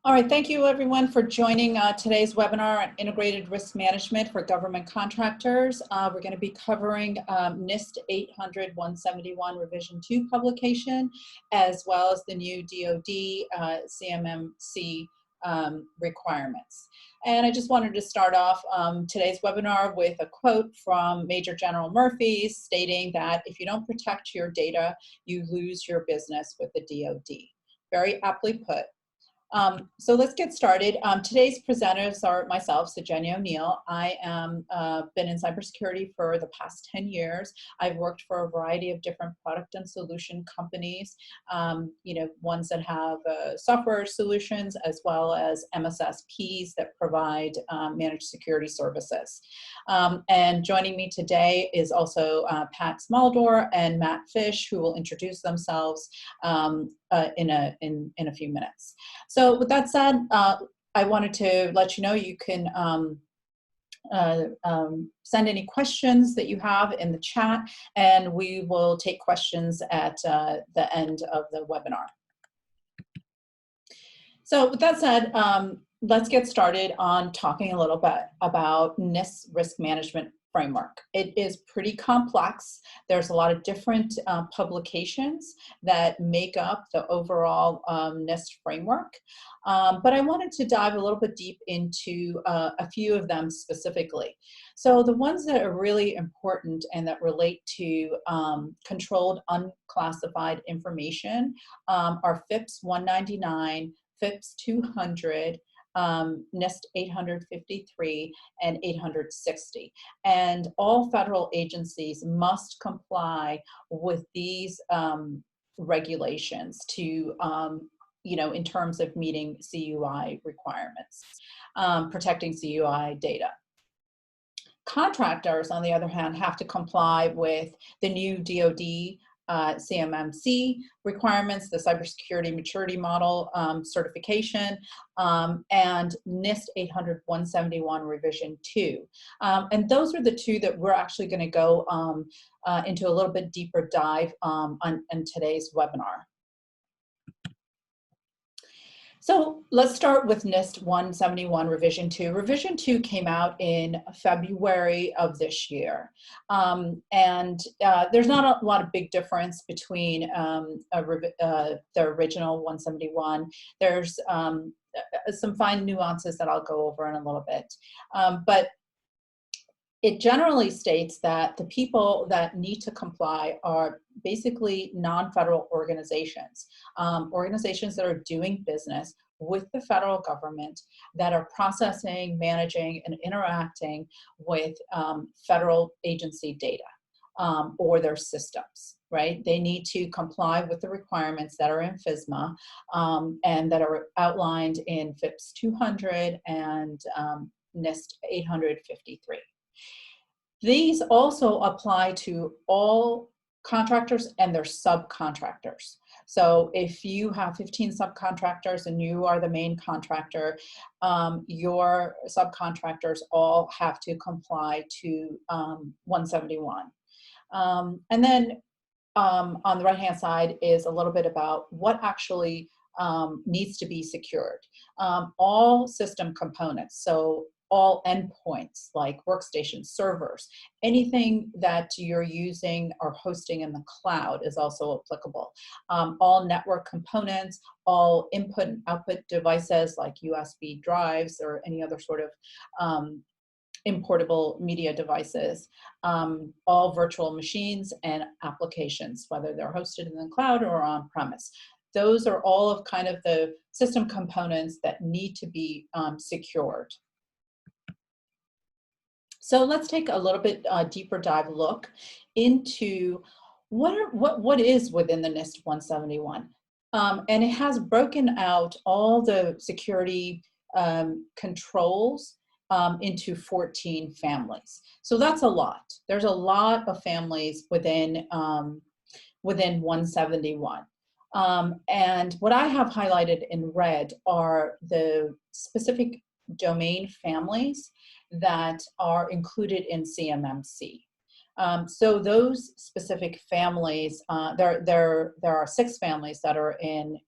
All right, thank you everyone for joining today's webinar on integrated risk management for government contractors. We're going to be covering NIST 800-171 revision 2 publication, as well as the new DoD CMMC requirements. And I just wanted to start off today's webinar with a quote from Major General Murphy stating that if you don't protect your data, you lose your business with the DoD. Very aptly put. So let's get started. Today's presenters are myself, Sejenya O'Neill. I am been in cybersecurity for the past 10 years. I've worked for a variety of different product and solution companies, ones that have software solutions as well as MSSPs that provide managed security services. And joining me today is also Pat Smaldor and Matt Fish, who will introduce themselves in a few minutes. So with that said, I wanted to let you know you can send any questions that you have in the chat, and we will take questions at the end of the webinar. So with that said, let's get started on talking a little bit about NIST risk management framework. It is pretty complex. There's a lot of different publications that make up the overall NIST framework. But I wanted to dive a little bit deep into a few of them specifically. So the ones that are really important and that relate to controlled unclassified information are FIPS 199, FIPS 200, NIST 853 and 860. And all federal agencies must comply with these regulations to, in terms of meeting CUI requirements, protecting CUI data. Contractors, on the other hand, have to comply with the new DoD CMMC requirements, the cybersecurity maturity model certification, and NIST 800-171 revision 2. And those are the two that we're actually going to go into a little bit deeper dive in today's webinar. So let's start with NIST 171 revision 2. Revision 2 came out in February of this year. There's not a lot of big difference between the original 171. There's some fine nuances that I'll go over in a little bit. But it generally states that the people that need to comply are basically non-federal organizations, organizations that are doing business with the federal government, that are processing, managing, and interacting with federal agency data or their systems, right? They need to comply with the requirements that are in FISMA and that are outlined in FIPS 200 and NIST 853. These also apply to all contractors and their subcontractors. So if you have 15 subcontractors and you are the main contractor, your subcontractors all have to comply to 171. And then on the right-hand side is a little bit about what actually needs to be secured. All system components, so all endpoints like workstations, servers, anything that you're using or hosting in the cloud is also applicable. All network components, all input and output devices like USB drives or any other sort of importable media devices, all virtual machines and applications, whether they're hosted in the cloud or on premise. Those are all of kind of the system components that need to be secured. So let's take a little bit deeper dive look into what is within the NIST 171. And it has broken out all the security controls into 14 families. So that's a lot. There's a lot of families within 171. And what I have highlighted in red are the specific domain families that are included in CMMC. So those specific families, there are 6 families that are in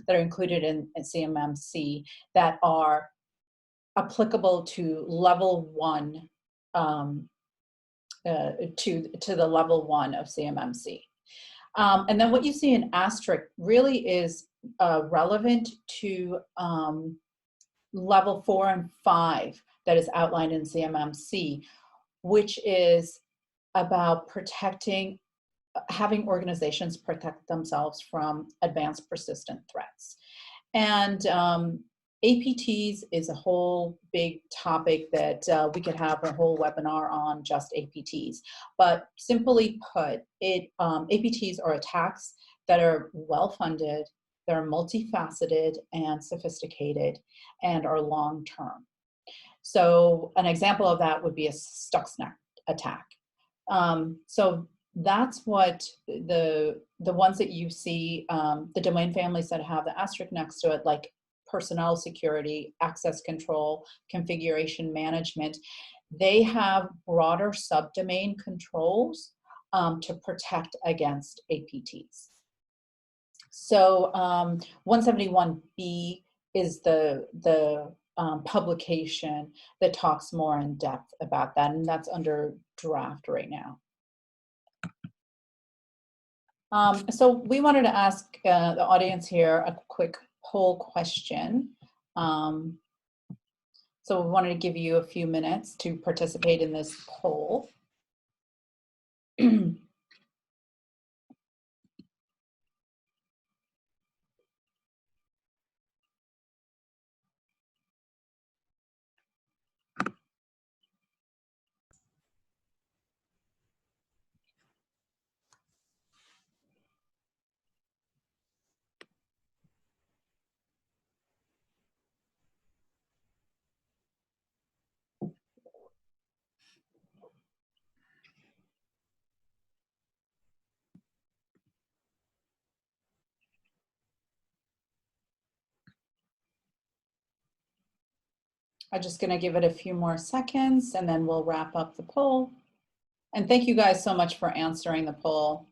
that are included in CMMC that are applicable to level 1, to the level 1 of CMMC. And then what you see in asterisk really is relevant to level 4 and 5 that is outlined in CMMC, which is about protecting, having organizations protect themselves from advanced persistent threats. And APTs is a whole big topic that we could have a whole webinar on, just APTs. But simply put, APTs are attacks that are well-funded, that are multifaceted and sophisticated, and are long-term. So an example of that would be a Stuxnet attack. So that's what the ones that you see, the domain families that have the asterisk next to it, like personnel security, access control, configuration management, they have broader subdomain controls to protect against APTs. So 171B is the publication that talks more in depth about that, and that's under draft right now. So we wanted to ask the audience here a quick poll question. So we wanted to give you a few minutes to participate in this poll. I'm just going to give it a few more seconds and then we'll wrap up the poll. And thank you guys so much for answering the poll.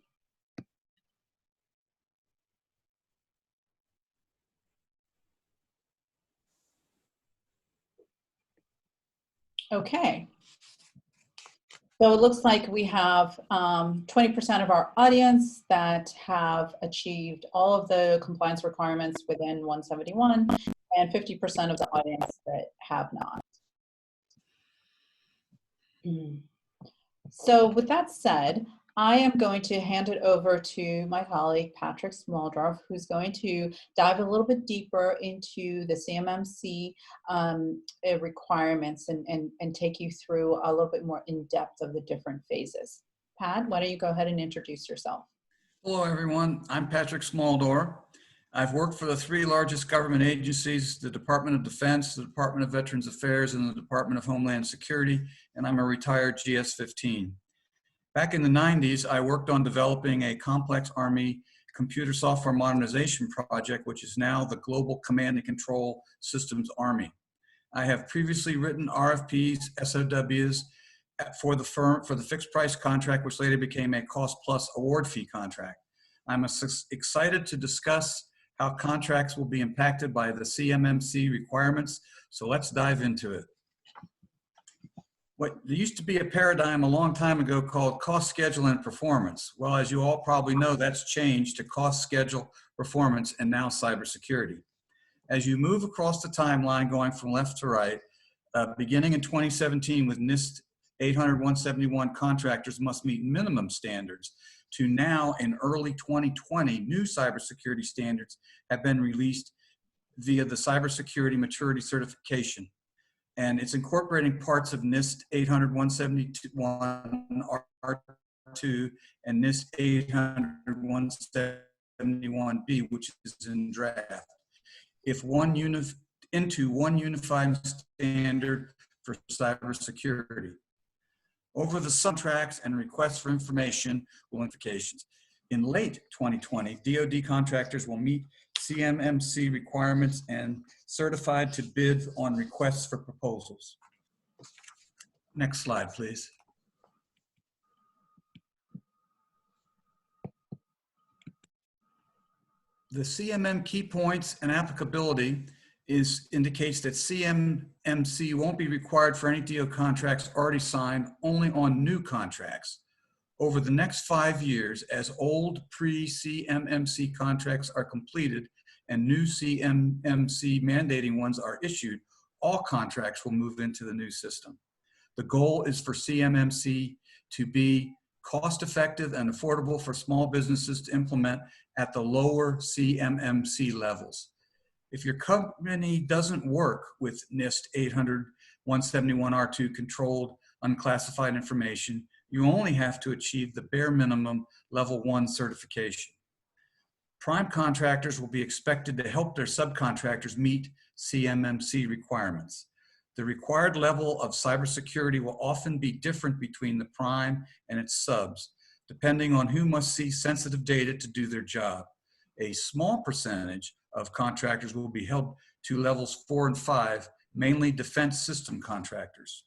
Okay. So it looks like we have 20% of our audience that have achieved all of the compliance requirements within 171 and 50% of the audience that have not. So with that said, I am going to hand it over to my colleague, Patrick Smaldorf, who's going to dive a little bit deeper into the CMMC requirements and take you through a little bit more in depth of the different phases. Pat, why don't you go ahead and introduce yourself? Hello, everyone. I'm Patrick Smaldorf. I've worked for the 3 largest government agencies, the Department of Defense, the Department of Veterans Affairs, and the Department of Homeland Security, and I'm a retired GS-15. Back in the 90s, I worked on developing a complex Army computer software modernization project, which is now the Global Command and Control Systems Army. I have previously written RFPs, SOWs for the fixed price contract, which later became a cost plus award fee contract. I'm excited to discuss how contracts will be impacted by the CMMC requirements. So let's dive into it. There used to be a paradigm a long time ago called cost, schedule, and performance. Well, as you all probably know, that's changed to cost, schedule, performance, and now cybersecurity. As you move across the timeline going from left to right, beginning in 2017 with NIST 800-171 contractors must meet minimum standards, to now in early 2020, new cybersecurity standards have been released via the Cybersecurity Maturity Certification. And it's incorporating parts of NIST 800-171 R2 and NIST 800-171B, which is in draft. Into one unified standard for cybersecurity. Over the contracts and requests for information implications. In late 2020, DoD contractors will meet CMMC requirements and certified to bid on requests for proposals. Next slide, please. The CMM key points and applicability indicates that CMMC won't be required for any DO contracts already signed, only on new contracts. Over the next 5 years, as old pre-CMMC contracts are completed and new CMMC mandating ones are issued, all contracts will move into the new system. The goal is for CMMC to be cost-effective and affordable for small businesses to implement at the lower CMMC levels. If your company doesn't work with NIST 800-171R2 controlled unclassified information, you only have to achieve the bare minimum level 1 certification. Prime contractors will be expected to help their subcontractors meet CMMC requirements. The required level of cybersecurity will often be different between the prime and its subs, depending on who must see sensitive data to do their job. A small percentage of contractors will be held to levels 4 and 5, mainly defense system contractors.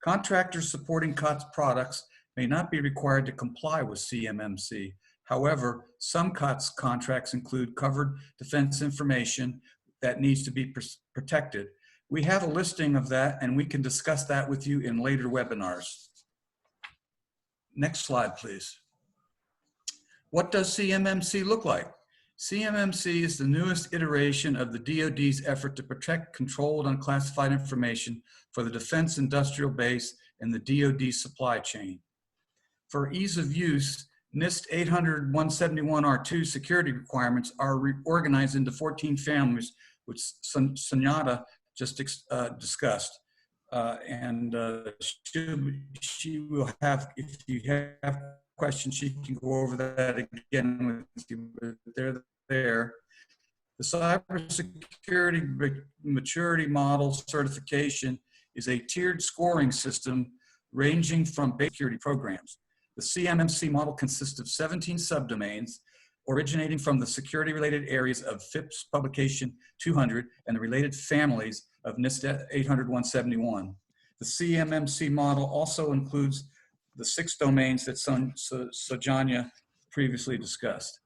Contractors supporting COTS products may not be required to comply with CMMC. However, some COTS contracts include covered defense information that needs to be protected. We have a listing of that, and we can discuss that with you in later webinars. Next slide, please. What does CMMC look like? CMMC is the newest iteration of the DoD's effort to protect controlled unclassified information for the defense industrial base and the DoD supply chain. For ease of use, NIST 800-171R2 security requirements are organized into 14 families, which Sunyata just discussed. She will have, if you have questions, she can go over that again with you, but they're there. The cybersecurity maturity model certification is a tiered scoring system ranging from basic security programs. The CMMC model consists of 17 subdomains originating from the security-related areas of FIPS Publication 200 and the related families of NIST 800-171. The CMMC model also includes the 6 domains that Sojanya previously discussed.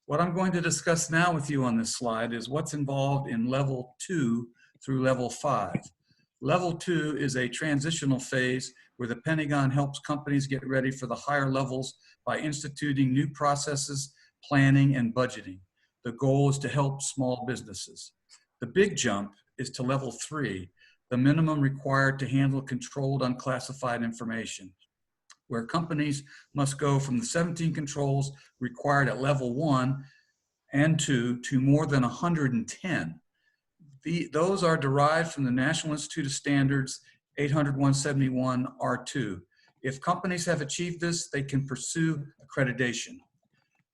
What I'm going to discuss now with you on this slide is what's involved in level 2 through level 5. Level 2 is a transitional phase where the Pentagon helps companies get ready for the higher levels by instituting new processes, planning, and budgeting. The goal is to help small businesses. The big jump is to level 3, the minimum required to handle controlled unclassified information, where companies must go from the 17 controls required at level 1 and 2 to more than 110. Those are derived from the National Institute of Standards 800-171R2. If companies have achieved this, they can pursue accreditation.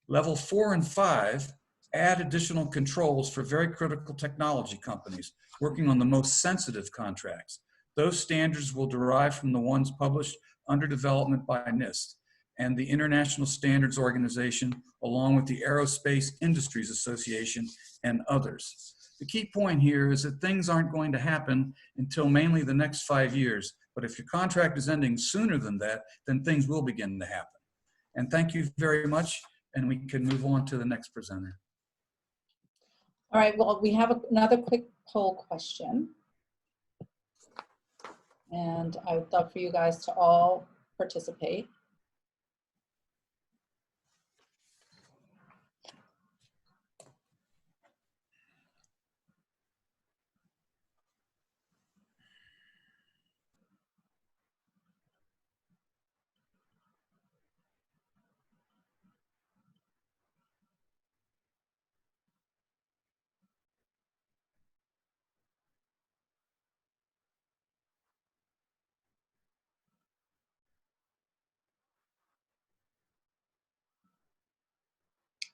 Level 4 and 5 add additional controls for very critical technology companies working on the most sensitive contracts. Those standards will derive from the ones published under development by NIST and the International Standards Organization, along with the Aerospace Industries Association and others. The key point here is that things aren't going to happen until mainly the next 5 years. But if your contract is ending sooner than that, then things will begin to happen. And thank you very much. And we can move on to the next presenter. All right, well, we have another quick poll question. And I would love for you guys to all participate.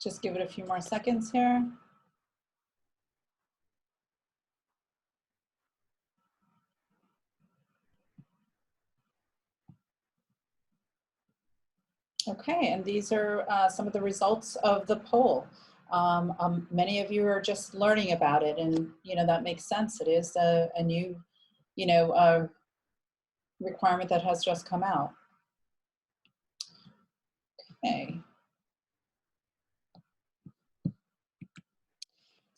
Just give it a few more seconds here. Okay, and these are some of the results of the poll. Many of you are just learning about it, and that makes sense. It is a new, requirement that has just come out. Okay.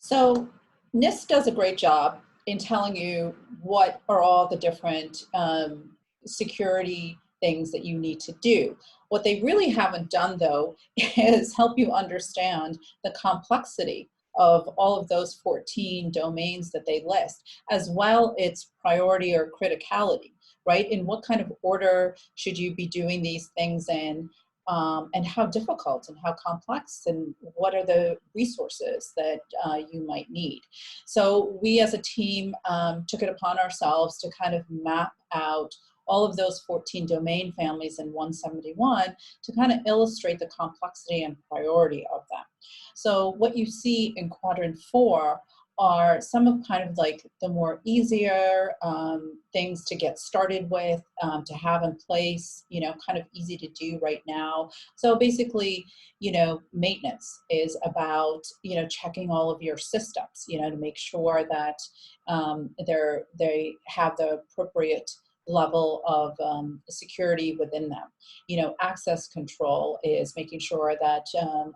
So NIST does a great job in telling you what are all the different security things that you need to do. What they really haven't done, though, is help you understand the complexity of all of those 14 domains that they list, as well its priority or criticality, right? In what kind of order should you be doing these things in, and how difficult and how complex, and what are the resources that you might need. So we as a team took it upon ourselves to kind of map out all of those 14 domain families in 171 to kind of illustrate the complexity and priority of them. So what you see in quadrant 4 are some of kind of like the more easier things to get started with, to have in place, you know, kind of easy to do right now. So basically, you know, maintenance is about, you know, checking all of your systems, you know, to make sure that they have the appropriate level of security within them. You know, access control is making sure that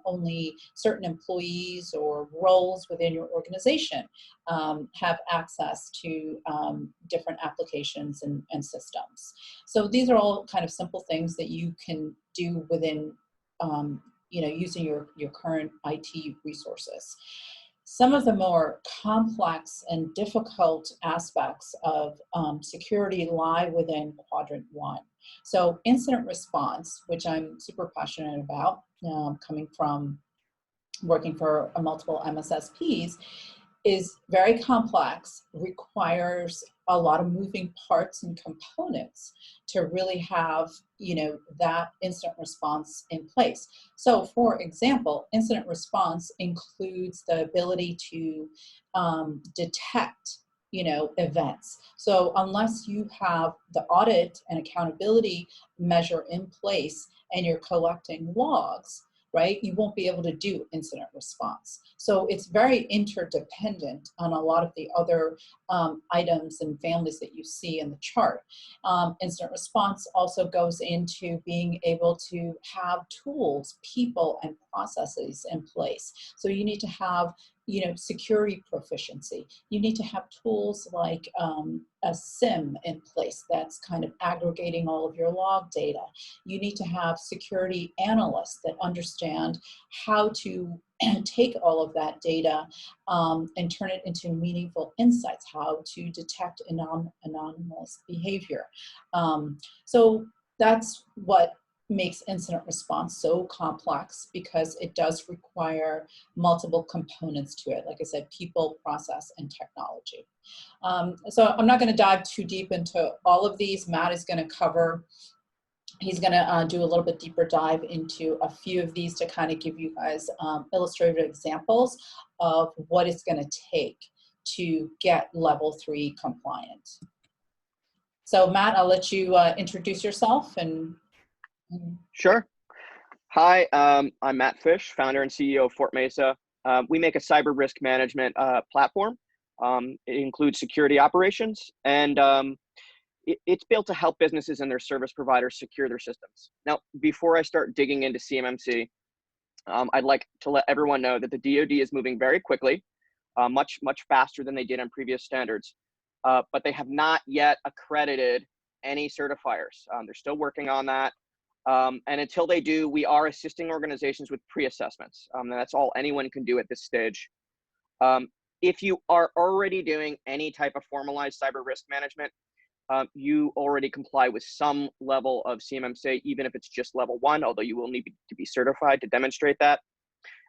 only certain employees or roles within your organization have access to different applications and systems. So these are all kind of simple things that you can do within, you know, using your current IT resources. Some of the more complex and difficult aspects of security lie within quadrant 1. So incident response, which I'm super passionate about, coming from working for multiple MSSPs, is very complex, requires a lot of moving parts and components to really have, you know, that incident response in place. So for example, incident response includes the ability to detect, you know, events. So unless you have the audit and accountability measure in place and you're collecting logs, right, you won't be able to do incident response. So it's very interdependent on a lot of the other items and families that you see in the chart. Incident response also goes into being able to have tools, people, and processes in place. So you need to have, you know, security proficiency. You need to have tools like a SIM in place that's kind of aggregating all of your log data. You need to have security analysts that understand how to take all of that data and turn it into meaningful insights, how to detect anomalous behavior. So that's what makes incident response so complex, because it does require multiple components to it. Like I said, people, process, and technology. So I'm not going to dive too deep into all of these. Matt is going to cover, he's going to do a little bit deeper dive into a few of these to kind of give you guys illustrative examples of what it's going to take to get level 3 compliant. So Matt, I'll let you introduce yourself. And Sure. Hi, I'm Matt Fish, founder and CEO of Fort Mesa. We make a cyber risk management platform. It includes security operations, and it's built to help businesses and their service providers secure their systems. Now, before I start digging into CMMC, I'd like to let everyone know that the DoD is moving very quickly, much faster than they did on previous standards, but they have not yet accredited any certifiers. They're still working on that. And until they do, we are assisting organizations with pre-assessments. And that's all anyone can do at this stage. If you are already doing any type of formalized cyber risk management, you already comply with some level of CMMC, even if it's just level 1, although you will need to be certified to demonstrate that.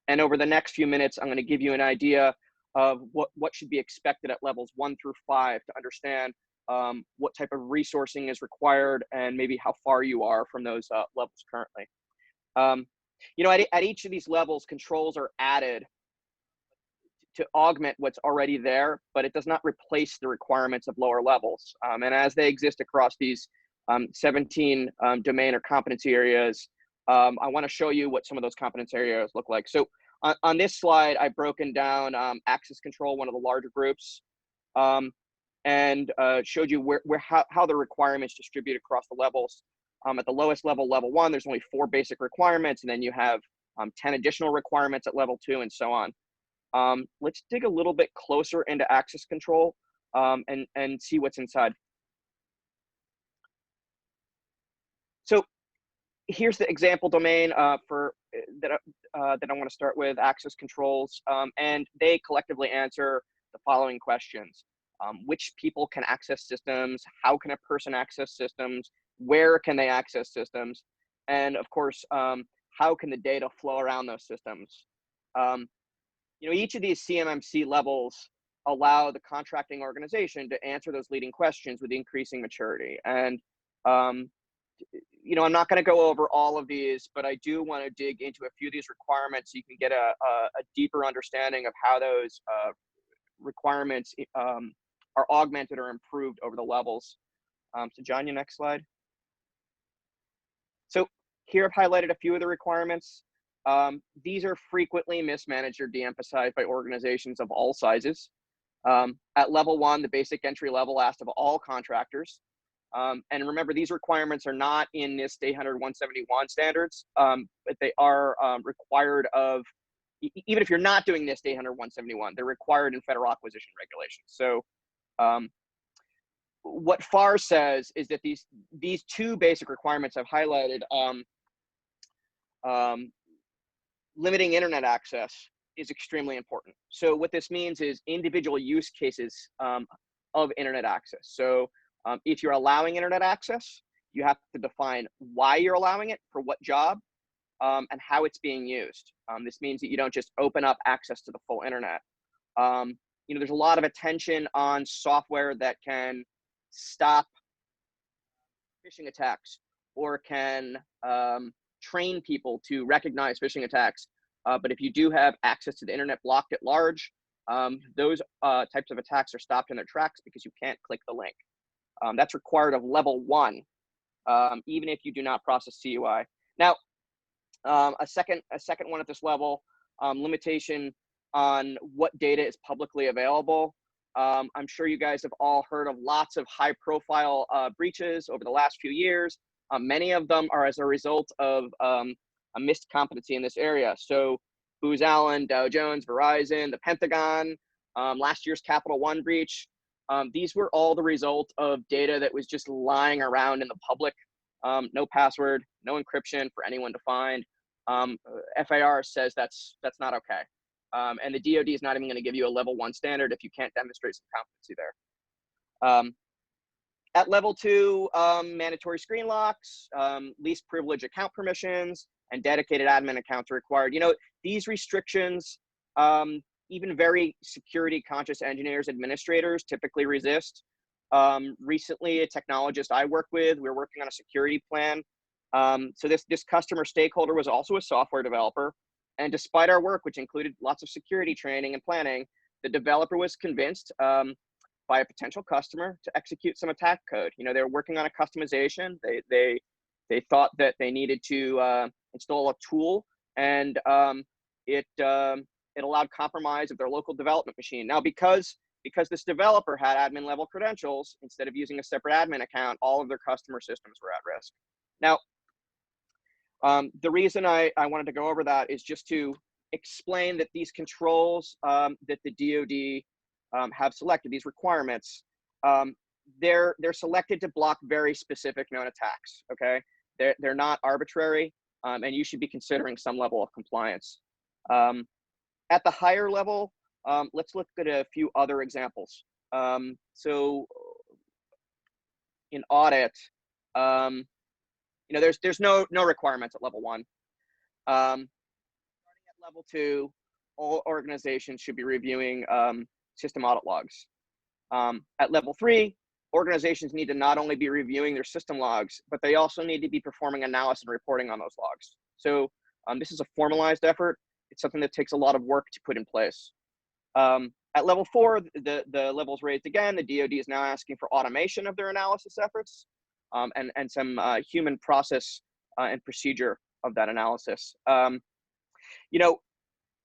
And over the next few minutes, I'm going to give you an idea of what should be expected at levels 1 through 5 to understand what type of resourcing is required and maybe how far you are from those levels currently. You know, at each of these levels, controls are added to augment what's already there, but it does not replace the requirements of lower levels. And as they exist across these 17 domain or competency areas, I want to show you what some of those competency areas look like. So on this slide, I've broken down access control, one of the larger groups, and showed you how the requirements distribute across the levels. At the lowest level, level 1, there's only 4 basic requirements, and then you have 10 additional requirements at level 2, and so on. Let's dig a little bit closer into access control and see what's inside. So here's the example domain that I want to start with, access controls, and they collectively answer the following questions. Which people can access systems? How can a person access systems? Where can they access systems? And of course, how can the data flow around those systems? Each of these CMMC levels allow the contracting organization to answer those leading questions with increasing maturity. And I'm not going to go over all of these, but I do want to dig into a few of these requirements so you can get a deeper understanding of how those requirements are augmented or improved over the levels. So John, your next slide. So here I've highlighted a few of the requirements. These are frequently mismanaged or de-emphasized by organizations of all sizes. At level 1, the basic entry level asked of all contractors. And remember, these requirements are not in NIST 800-171 standards, but they are required of, even if you're not doing NIST 800-171, they're required in federal acquisition regulations. So what FAR says is that these two basic requirements I've highlighted, limiting internet access is extremely important. So what this means is individual use cases of internet access. So if you're allowing internet access, you have to define why you're allowing it, for what job, and how it's being used. This means that you don't just open up access to the full internet. There's a lot of attention on software that can stop phishing attacks or can train people to recognize phishing attacks. But if you do have access to the internet blocked at large, those types of attacks are stopped in their tracks because you can't click the link. That's required of level 1, even if you do not process CUI. Now, a second one at this level, limitation on what data is publicly available. I'm sure you guys have all heard of lots of high-profile breaches over the last few years. Many of them are as a result of a missed competency in this area. So Booz Allen, Dow Jones, Verizon, the Pentagon, last year's Capital One breach. These were all the result of data that was just lying around in the public. No password, no encryption for anyone to find. FAR says that's not okay. And the DoD is not even going to give you a level 1 standard if you can't demonstrate some competency there. At level 2, mandatory screen locks, least privilege account permissions, and dedicated admin accounts are required. These restrictions, even very security conscious engineers, administrators typically resist. Recently, a technologist I work with, we were working on a security plan. So this customer stakeholder was also a software developer. And despite our work, which included lots of security training and planning, the developer was convinced by a potential customer to execute some attack code. They were working on a customization. They thought that they needed to install a tool, and it allowed compromise of their local development machine. Now, because this developer had admin level credentials, instead of using a separate admin account, all of their customer systems were at risk. Now, the reason I wanted to go over that is just to explain that these controls that the DoD have selected, these requirements, they're selected to block very specific known attacks. Okay, they're not arbitrary, and you should be considering some level of compliance. At the higher level, let's look at a few other examples. So in audit, there's no requirements at level 1. Starting at level 2, all organizations should be reviewing system audit logs. At level 3, organizations need to not only be reviewing their system logs, but they also need to be performing analysis and reporting on those logs. So this is a formalized effort. It's something that takes a lot of work to put in place. At level 4, the level's raised again. The DoD is now asking for automation of their analysis efforts and some human process and procedure of that analysis.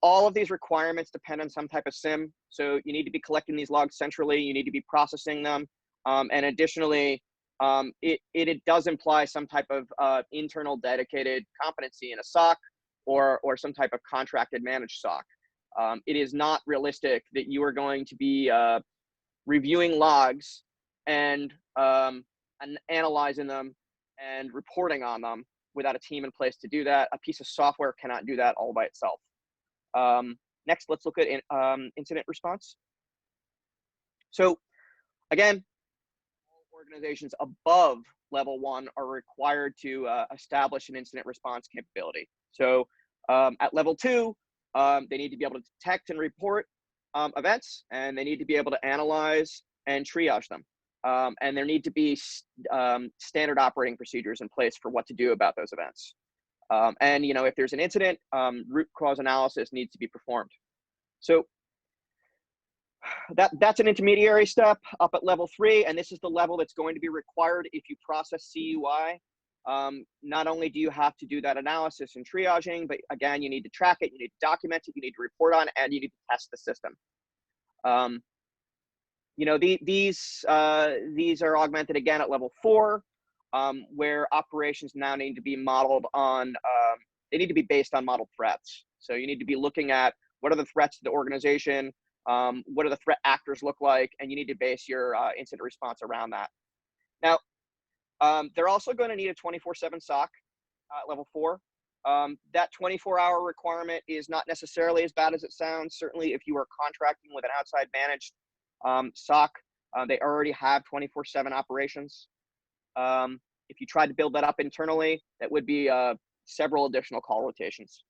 All of these requirements depend on some type of SIM. So you need to be collecting these logs centrally. You need to be processing them. And additionally, it does imply some type of internal dedicated competency in a SOC or some type of contracted managed SOC. It is not realistic that you are going to be reviewing logs and analyzing them and reporting on them without a team in place to do that. A piece of software cannot do that all by itself. Next, let's look at incident response. So again, all organizations above level 1 are required to establish an incident response capability. So at level 2, they need to be able to detect and report events, and they need to be able to analyze and triage them. And there need to be standard operating procedures in place for what to do about those events. And if there's an incident, root cause analysis needs to be performed. So that's an intermediary step up at level 3, and this is the level that's going to be required if you process CUI. Not only do you have to do that analysis and triaging, but again, you need to track it, you need to document it, you need to report on it, and you need to test the system. These are augmented again at level 4, where operations now need to be modeled on, they need to be based on modeled threats. So you need to be looking at what are the threats to the organization, what do the threat actors look like, and you need to base your incident response around that. Now, they're also going to need a 24/7 SOC at level 4. That 24-hour requirement is not necessarily as bad as it sounds. Certainly, if you are contracting with an outside managed SOC, they already have 24/7 operations. If you tried to build that up internally, that would be several additional call rotations.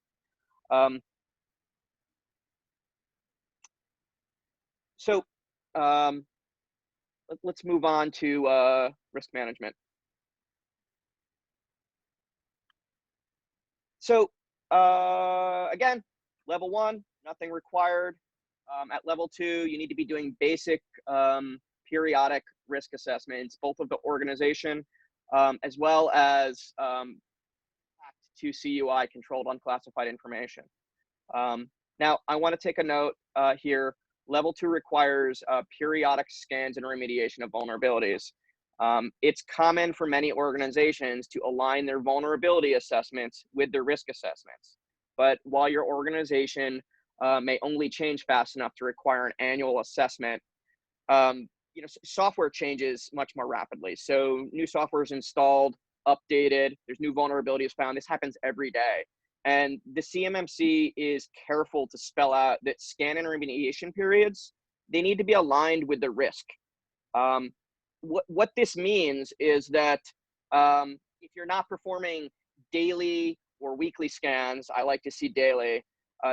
So let's move on to risk management. So again, level 1, nothing required. At level 2, you need to be doing basic periodic risk assessments, both of the organization as well as to CUI, controlled unclassified information. Now, I want to take a note here. Level 2 requires periodic scans and remediation of vulnerabilities. It's common for many organizations to align their vulnerability assessments with their risk assessments. But while your organization may only change fast enough to require an annual assessment, software changes much more rapidly. So new software is installed, updated, there's new vulnerabilities found. This happens every day. And the CMMC is careful to spell out that scan and remediation periods, they need to be aligned with the risk. What this means is that if you're not performing daily or weekly scans, I like to see daily,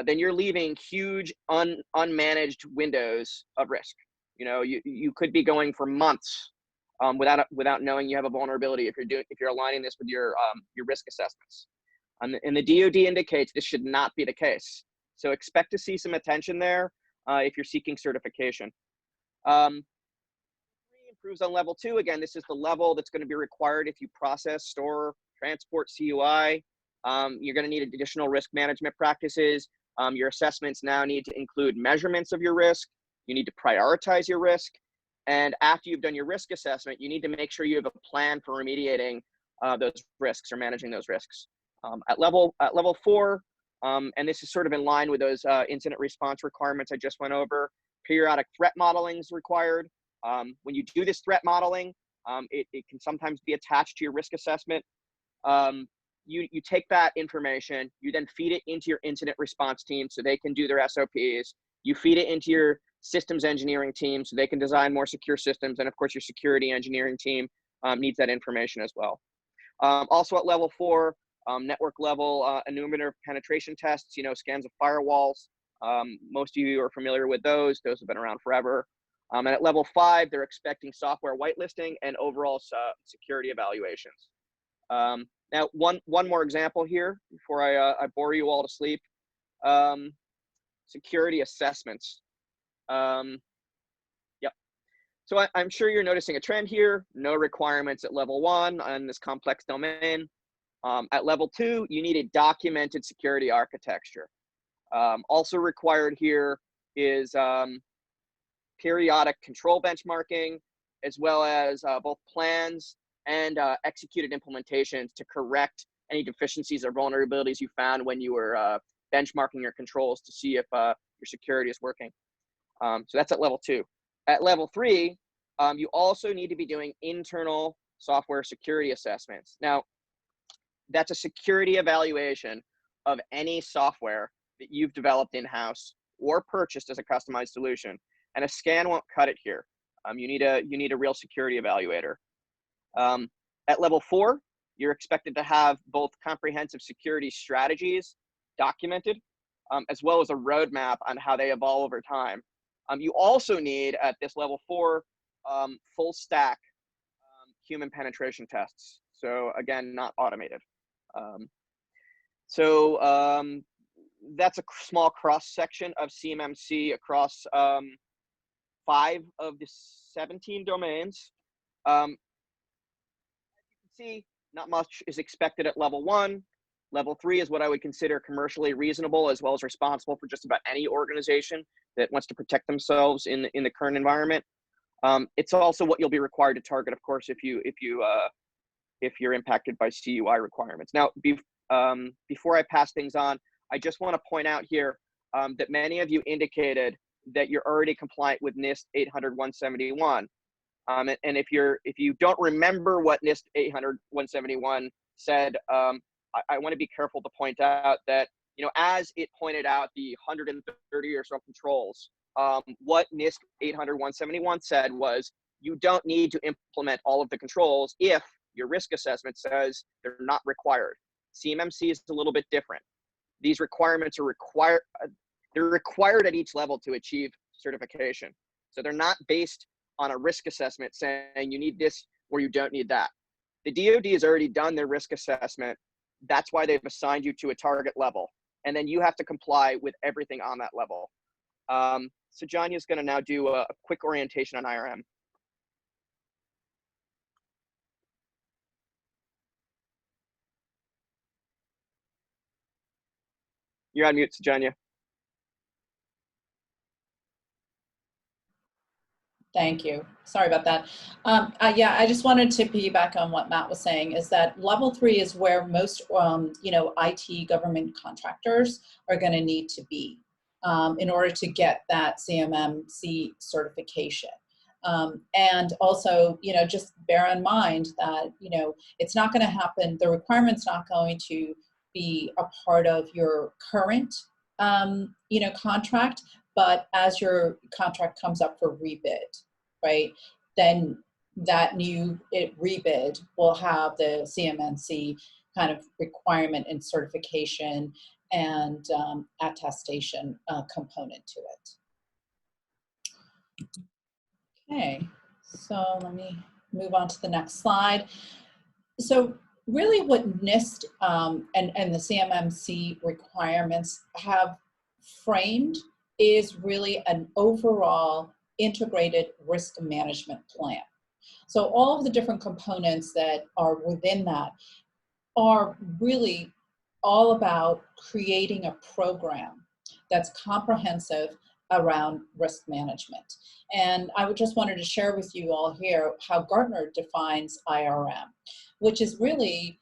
then you're leaving huge unmanaged windows of risk. You could be going for months without knowing you have a vulnerability if you're aligning this with your risk assessments. And the DoD indicates this should not be the case. So expect to see some attention there if you're seeking certification. 3 improves on level 2. Again, this is the level that's going to be required if you process, store, transport CUI. You're going to need additional risk management practices. Your assessments now need to include measurements of your risk. You need to prioritize your risk. And after you've done your risk assessment, you need to make sure you have a plan for remediating those risks or managing those risks. At level 4, and this is sort of in line with those incident response requirements I just went over, periodic threat modeling is required. When you do this threat modeling, it can sometimes be attached to your risk assessment. You take that information, you then feed it into your incident response team so they can do their SOPs. You feed it into your systems engineering team so they can design more secure systems. And of course, your security engineering team needs that information as well. Also at level 4, network level enumerative penetration tests, scans of firewalls. Most of you are familiar with those. Those have been around forever. And at level 5, they're expecting software whitelisting and overall security evaluations. Now, one more example here before I bore you all to sleep. Security assessments. Yep. So I'm sure you're noticing a trend here. No requirements at level 1 on this complex domain. At level 2, you need a documented security architecture. Also required here is periodic control benchmarking, as well as both plans and executed implementations to correct any deficiencies or vulnerabilities you found when you were benchmarking your controls to see if your security is working. So that's at level 2. At level 3, you also need to be doing internal software security assessments. Now, that's a security evaluation of any software that you've developed in-house or purchased as a customized solution. And a scan won't cut it here. You need a real security evaluator. At level 4, you're expected to have both comprehensive security strategies documented, as well as a roadmap on how they evolve over time. You also need, at this level 4, full stack human penetration tests. So again, not automated. That's a small cross section of CMMC across 5 of the 17 domains. As you can see, not much is expected at level 1. Level 3 is what I would consider commercially reasonable, as well as responsible for just about any organization that wants to protect themselves in the current environment. It's also what you'll be required to target, of course, if you're impacted by CUI requirements. Now, before I pass things on, I just want to point out here that many of you indicated that you're already compliant with NIST 800-171. And if you don't remember what NIST 800-171 said, I want to be careful to point out that, as it pointed out the 130 or so controls, what NIST 800-171 said was you don't need to implement all of the controls if your risk assessment says they're not required. CMMC is a little bit different. These requirements are they're required at each level to achieve certification. So they're not based on a risk assessment saying you need this or you don't need that. The DoD has already done their risk assessment. That's why they've assigned you to a target level. And then you have to comply with everything on that level. So Janya's going to now do a quick orientation on IRM. You're on mute, Janya. Thank you. Sorry about that. Yeah, I just wanted to piggyback on what Matt was saying, is that level 3 is where most, IT government contractors are going to need to be in order to get that CMMC certification. And also, just bear in mind that, it's not going to happen. The requirement's not going to be a part of your current, contract. But as your contract comes up for rebid, right, then that new rebid will have the CMMC kind of requirement and certification and attestation component to it. Okay, so let me move on to the next slide. So really what NIST and the CMMC requirements have framed is really an overall integrated risk management plan. So all of the different components that are within that are really all about creating a program that's comprehensive around risk management. And I just wanted to share with you all here how Gartner defines IRM, which is really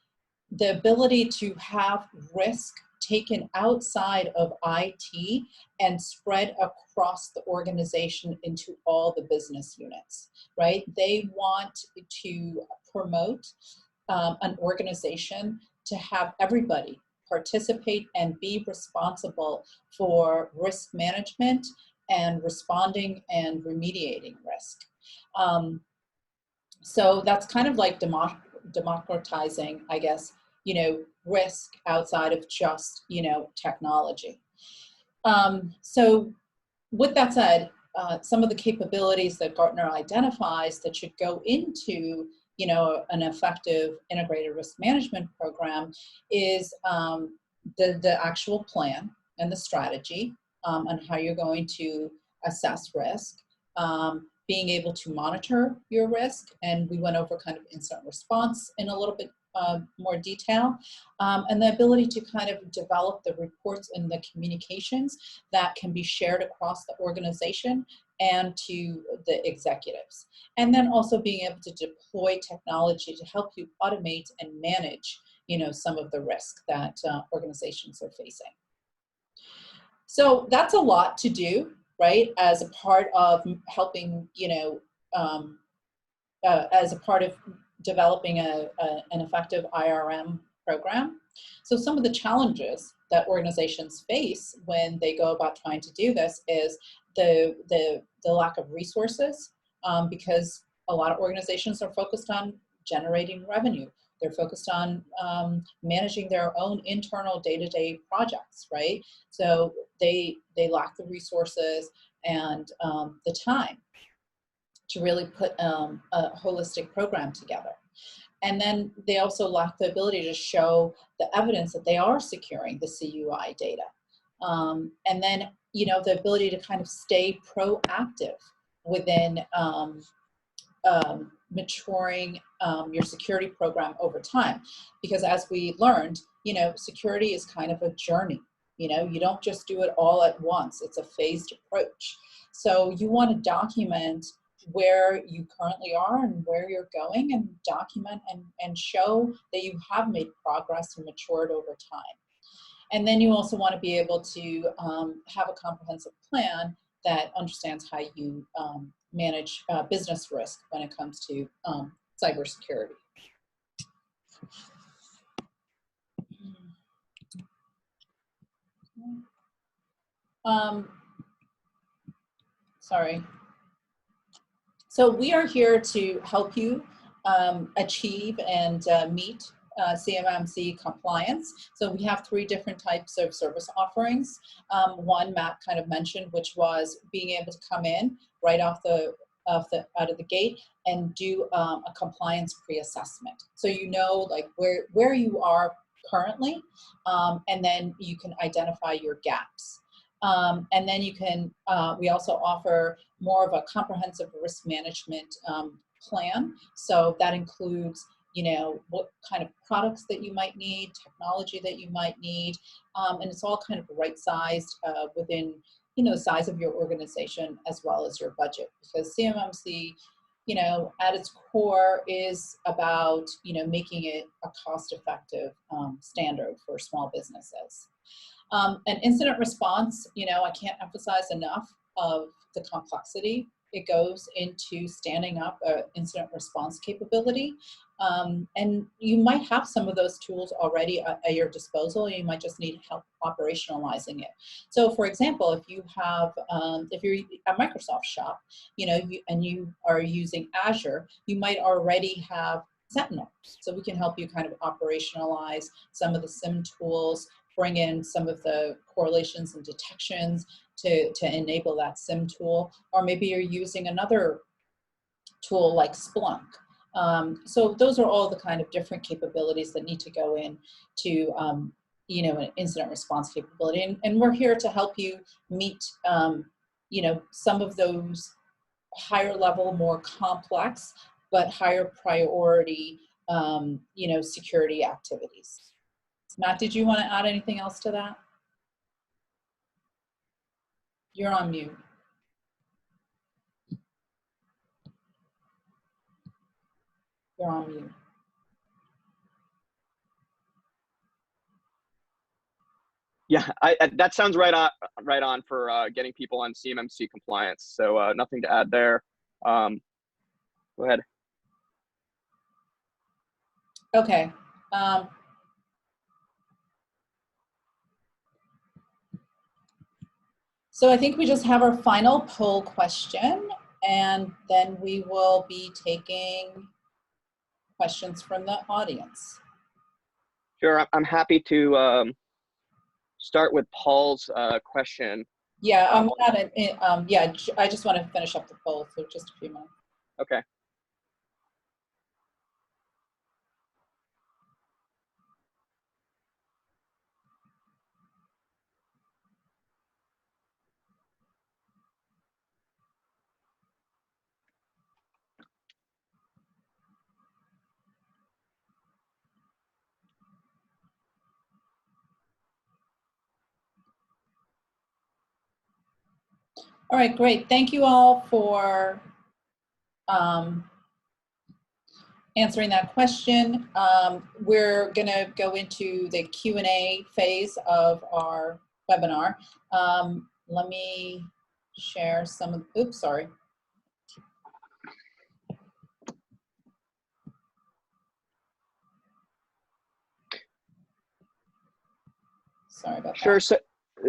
the ability to have risk taken outside of IT and spread across the organization into all the business units, right? They want to promote an organization to have everybody participate and be responsible for risk management and responding and remediating risk. So that's kind of like democratizing, I guess, risk outside of just, technology. So with that said, some of the capabilities that Gartner identifies that should go into, an effective integrated risk management program is the actual plan and the strategy on how you're going to assess risk, being able to monitor your risk, and we went over kind of incident response in a little bit more detail, and the ability to kind of develop the reports and the communications that can be shared across the organization and to the executives. And then also being able to deploy technology to help you automate and manage, some of the risk that organizations are facing. So that's a lot to do, right? As a part of helping, as a part of developing an effective IRM program. So some of the challenges that organizations face when they go about trying to do this is the lack of resources, because a lot of organizations are focused on generating revenue. They're focused on managing their own internal day-to-day projects, right? So they lack the resources and the time to really put a holistic program together. And then they also lack the ability to show the evidence that they are securing the CUI data. And then, the ability to kind of stay proactive within maturing your security program over time. Because as we learned, security is kind of a journey. You don't just do it all at once. It's a phased approach. So you want to document where you currently are and where you're going, and document and show that you have made progress and matured over time. And then you also want to be able to have a comprehensive plan that understands how you manage business risk when it comes to cybersecurity. Sorry. So we are here to help you achieve and meet CMMC compliance. So we have 3 different types of service offerings. One Matt kind of mentioned, which was being able to come in right out of the gate and do a compliance pre-assessment. So like where you are currently, and then you can identify your gaps. And then you can, we also offer more of a comprehensive risk management plan. So that includes, what kind of products that you might need, technology that you might need, and it's all kind of right-sized within, the size of your organization as well as your budget. Because CMMC, at its core is about, making it a cost-effective standard for small businesses. An incident response, I can't emphasize enough of the complexity. It goes into standing up an incident response capability. And you might have some of those tools already at your disposal. You might just need help operationalizing it. So for example, if you have, if you're a Microsoft shop, and you are using Azure, you might already have Sentinel. So we can help you kind of operationalize some of the SIM tools, bring in some of the correlations and detections to enable that SIM tool, or maybe you're using another tool like Splunk. So those are all the kind of different capabilities that need to go in to, an incident response capability. And we're here to help you meet, some of those higher level, more complex, but higher priority, security activities. Matt, did you want to add anything else to that? You're on mute. You're on mute. Yeah, that sounds right on for getting people on CMMC compliance. So nothing to add there. Go ahead. Okay. So I think we just have our final poll question, and then we will be taking questions from the audience. Sure, I'm happy to start with Paul's question. Yeah, I just want to finish up the poll for just a few minutes. Okay. All right, great. Thank you all for answering that question. We're going to go into the Q&A phase of our webinar. Let me share some of, oops, sorry. Sorry about Sure. that.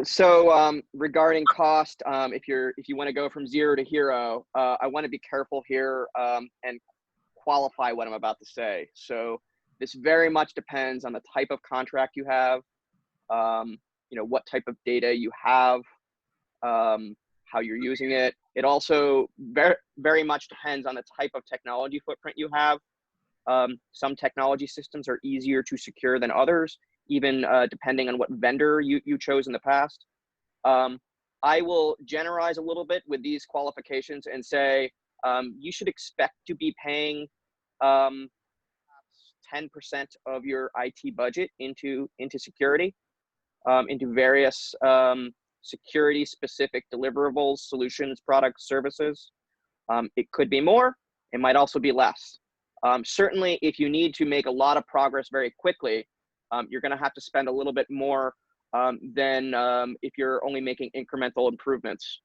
So regarding cost, if you want to go from zero to hero, I want to be careful here and qualify what I'm about to say. So this very much depends on the type of contract you have, what type of data you have, how you're using it. It also very much depends on the type of technology footprint you have. Some technology systems are easier to secure than others, even depending on what vendor you chose in the past. I will generalize a little bit with these qualifications and say you should expect to be paying 10% of your IT budget into security, into various security specific deliverables, solutions, products, services. It could be more, it might also be less. Certainly, if you need to make a lot of progress very quickly, you're going to have to spend a little bit more than if you're only making incremental improvements.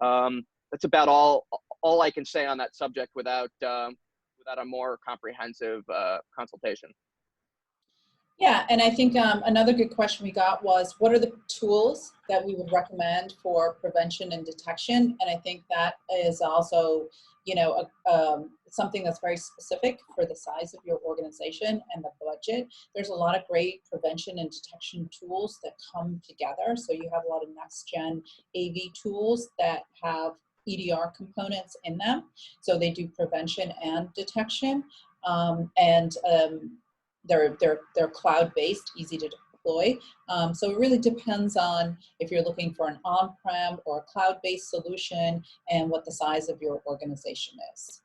That's about all I can say on that subject without a more comprehensive consultation. Yeah, and I think another good question we got was, what are the tools that we would recommend for prevention and detection? And I think that is also, something that's very specific for the size of your organization and the budget. There's a lot of great prevention and detection tools that come together. So you have a lot of next-gen AV tools that have EDR components in them. So they do prevention and detection. They're cloud-based, easy to deploy. So it really depends on if you're looking for an on-prem or a cloud-based solution and what the size of your organization is.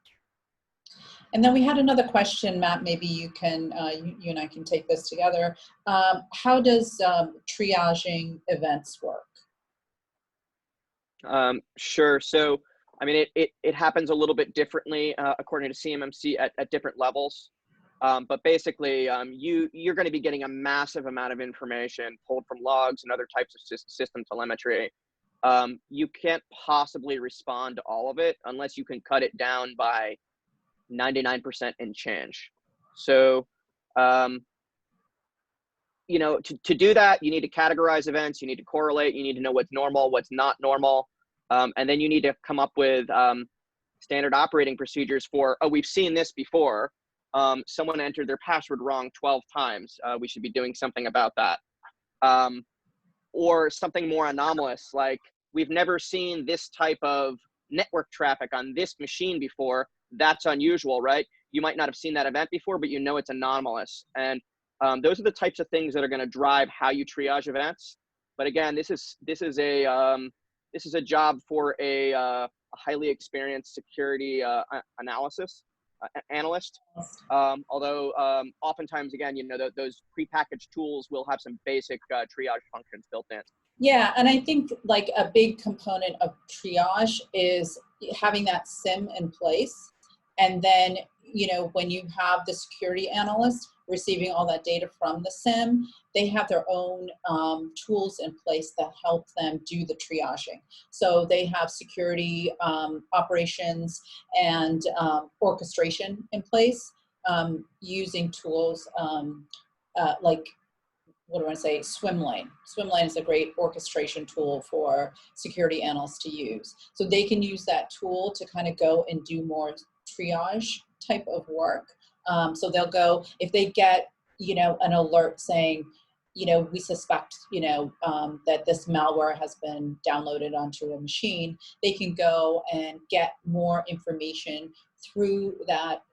And then we had another question, Matt, maybe you can, you and I can take this together. How does triaging events work? Sure. So, I mean, it happens a little bit differently according to CMMC at different levels. But basically, you're going to be getting a massive amount of information pulled from logs and other types of system telemetry. You can't possibly respond to all of it unless you can cut it down by 99% and change. So, to do that, you need to categorize events, you need to correlate, you need to know what's normal, what's not normal. And then you need to come up with standard operating procedures for, oh, we've seen this before. Someone entered their password wrong 12 times. We should be doing something about that. Or something more anomalous, like we've never seen this type of network traffic on this machine before. That's unusual, right? You might not have seen that event before, but you know it's anomalous. And those are the types of things that are going to drive how you triage events. But again, this is a job for a highly experienced security analyst. Although oftentimes, again, those prepackaged tools will have some basic triage functions built in. Yeah, and I think like a big component of triage is having that SIM in place. And then, when you have the security analyst receiving all that data from the SIM, they have their own tools in place that help them do the triaging. So they have security operations and orchestration in place using tools like, what do I say, Swimlane. Swimlane is a great orchestration tool for security analysts to use. So they can use that tool to kind of go and do more triage type of work. So they'll go, if they get, an alert saying, we suspect, that this malware has been downloaded onto a machine, they can go and get more information through that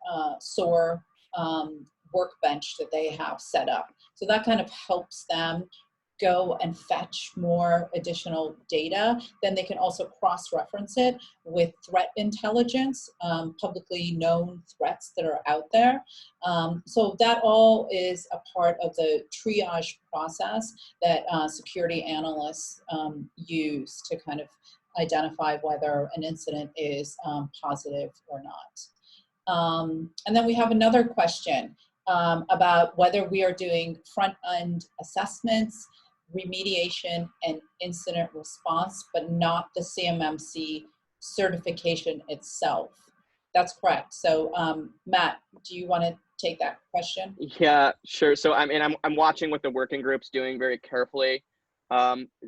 SOAR workbench that they have set up. So that kind of helps them go and fetch more additional data. Then they can also cross-reference it with threat intelligence, publicly known threats that are out there. So that all is a part of the triage process that security analysts use to kind of identify whether an incident is positive or not. And then we have another question about whether we are doing front-end assessments remediation and incident response, but not the CMMC certification itself. That's correct. So Matt, do you want to take that question? Yeah, sure. So I'm watching what the working group's doing very carefully.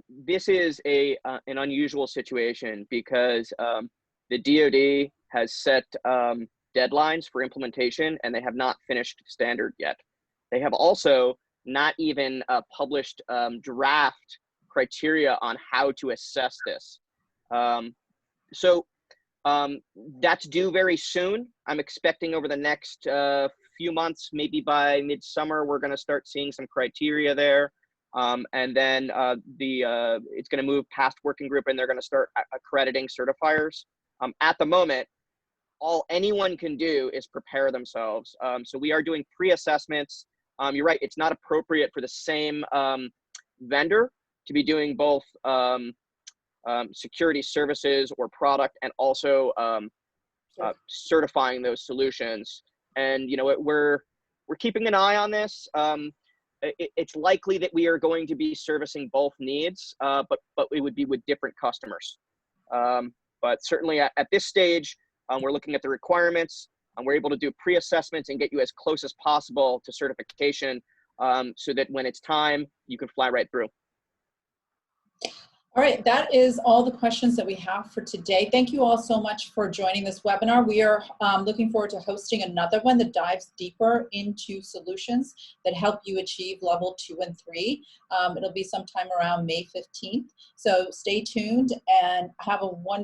This is an unusual situation because the DoD has set deadlines for implementation, and they have not finished standard yet. They have also not even published draft criteria on how to assess this. That's due very soon. I'm expecting over the next few months, maybe by midsummer, we're going to start seeing some criteria there. And then it's going to move past working group, and they're going to start accrediting certifiers. At the moment, all anyone can do is prepare themselves. So we are doing pre-assessments. You're right, it's not appropriate for the same vendor to be doing both security services or product, and also certifying those solutions. And we're keeping an eye on this. It's likely that we are going to be servicing both needs, but it would be with different customers. But certainly at this stage, we're looking at the requirements, and we're able to do pre-assessments and get you as close as possible to certification, so that when it's time, you can fly right through. All right, that is all the questions that we have for today. Thank you all so much for joining this webinar. We are looking forward to hosting another one that dives deeper into solutions that help you achieve level 2 and 3. It'll be sometime around May 15th. So stay tuned and have a wonderful